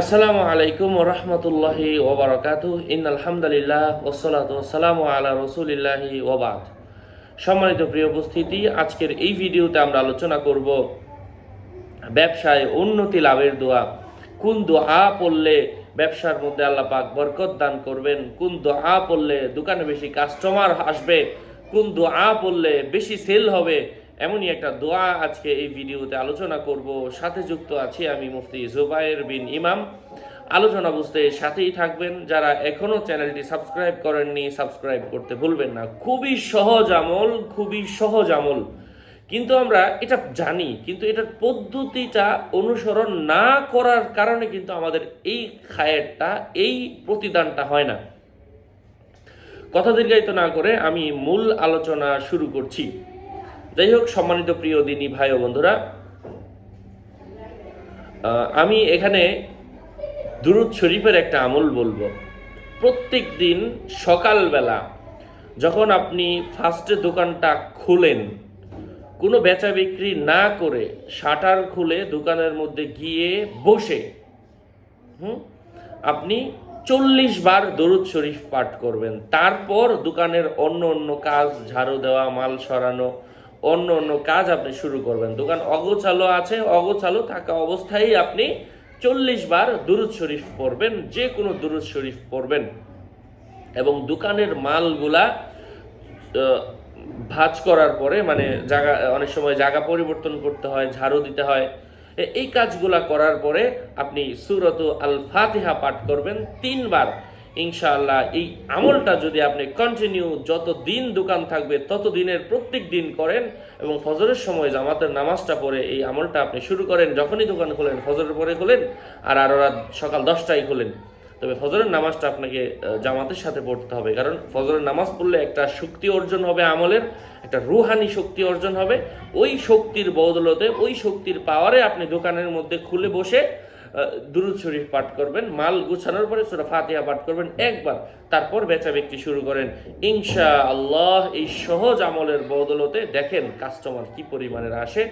আসসালামু আলাইকুম ওয়া রাহমাতুল্লাহি ওয়া বারাকাতুহু ইন্নাল হামদুলিল্লাহ ওয়াসসালাতু ওয়াসসালামু আলা রাসূলিল্লাহি ওয়া বা'দ। সম্মানিত প্রিয় উপস্থিতি, আজকের এই ভিডিওতে আমরা আলোচনা করব ব্যবসায় উন্নতি লাভের দোয়া। কোন দোয়া পড়লে ব্যবসার মধ্যে আল্লাহ পাক বরকত দান করবেন, কোন দোয়া পড়লে দোকানে বেশি কাস্টমার আসবে, কোন দোয়া পড়লে বেশি সেল হবে, এমনই একটা দোয়া আজকে এই ভিডিওতে আলোচনা করব। সাথে যুক্ত আছি আমি মুফতি জুবায়ের বিন ইমাম। আলোচনা বুঝতে সাথেই থাকবেন। যারা এখনো চ্যানেলটি সাবস্ক্রাইব করেননি, সাবস্ক্রাইব করতে ভুলবেন না। খুবই সহজ আমল, খুবই সহজ আমল, কিন্তু আমরা এটা জানি, কিন্তু এটার পদ্ধতিটা অনুসরণ না করার কারণে কিন্তু আমাদের এই খায়েরটা, এই প্রতিদানটা হয় না। কথা দীর্ঘায়িত না করে আমি মূল আলোচনা শুরু করছি। যাই হোক, সম্মানিত প্রিয় দিনী ভাই ও বন্ধুরা, আমি এখানে দুরূদ শরীফের একটা আমল বলবো। প্রত্যেক দিন সকালবেলা যখন আপনি ফার্স্টে দোকানটা খুলেন, কোনো বেচা বিক্রি না করে শাটার খুলে দোকানের মধ্যে গিয়ে বসে আপনি 40 বার দরুদ শরীফ পাঠ করবেন। তারপর দোকানের অন্য অন্য কাজ, ঝাড়ু দেওয়া, মাল সরানো, অন্য অন্য কাজ আপনি শুরু করবেন। দোকান অগোছালো আছে, অগোছালো থাকা অবস্থায় আপনি 40 বার দরুদ শরীফ পড়বেন, যে কোনো দরুদ শরীফ পড়বেন। এবং দোকানের মালগুলা ভাঁজ করার পরে, মানে জায়গা, অনেক সময় জায়গা পরিবর্তন করতে হয়, ঝাড়ু দিতে হয়, এই কাজগুলা করার পরে আপনি সূরাত আল ফাতিহা পাঠ করবেন 3 বার। ইনশাআল্লাহ এই আমলটা যদি আপনি কন্টিনিউ যত দিন দোকান থাকবে তত দিনের প্রত্যেক দিন করেন, এবং ফজরের সময় জামাতের নামাজটা পড়ে এই আমলটা আপনি শুরু করেন। যখনই দোকান খোলেন, ফজরের পরে খোলেন আর রাত সকাল 10টায় খোলেন, তবে ফজরের নামাজটা আপনাকে জামাতের সাথে পড়তে হবে, কারণ ফজরের নামাজ পড়লে একটা শক্তি অর্জন হবে, আমলের একটা রুহানি শক্তি অর্জন হবে। ওই শক্তির বদলতে, ওই শক্তির পাওয়ারে আপনি দোকানের মধ্যে খুলে বসে দুরূদ শরীফ পাঠ করবেন। মাল গুছানোর পরে সূরা ফাতিহা পাঠ করবেন একবার, তারপর বেচা বিক্রি শুরু করেন। ইনশাআল্লাহ এই সহজ আমলের বদলতে দেখেন কাস্টমার কি পরিমাণের আসে,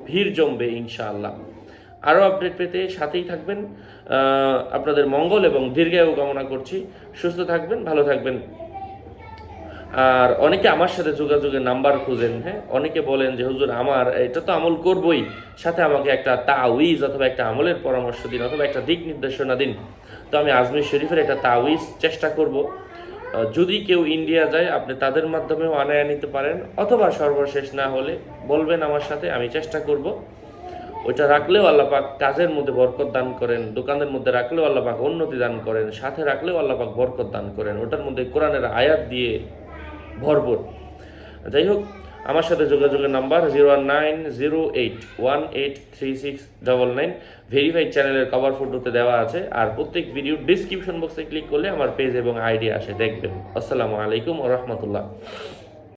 ভিড় জমবে ইনশাআল্লাহ। আরও আপডেট পেতে সাথেই থাকবেন। আপনাদের মঙ্গল এবং দীর্ঘায়ু কামনা করছি। সুস্থ থাকবেন, ভালো থাকবেন। আর অনেকে আমার সাথে যোগাযোগের নাম্বার খুঁজেন, অনেকে বলেন যে হুজুর আমার এটা তো আমল করবই, সাথে আমাকে একটা তাওয়িজ অথবা একটা আমলের পরামর্শ দিন, অথবা একটা দিক নির্দেশনা দিন। তো আমি আজমির শরীফের একটা তাওয়িজ চেষ্টা করব। যদি কেউ ইন্ডিয়া যায়, আপনি তাদের মাধ্যমেও আনায় নিতে পারেন, অথবা সর্বশেষ না হলে বলবেন আমার সাথে, আমি চেষ্টা করব। ওইটা রাখলেও আল্লাহ পাক কাজের মধ্যে বরকত দান করেন, দোকানের মধ্যে রাখলেও আল্লাহ পাক উন্নতি দান করেন, সাথে রাখলেও আল্লাহ পাক বরকত দান করেন। ওটার মধ্যে কোরআনের আয়াত দিয়ে ভরপুর। যাই হোক, আমার সাথে যোগাযোগের নাম্বার 01081836999। ভেরিফাইড চ্যানেলের কভার ফটোতে দেওয়া আছে, আর প্রত্যেক ভিডিও ডিসক্রিপশন বক্সে ক্লিক করলে আমার পেজ এবং আইডি আসে, দেখবেন। আসসালামু আলাইকুম ওয়া রাহমাতুল্লাহ।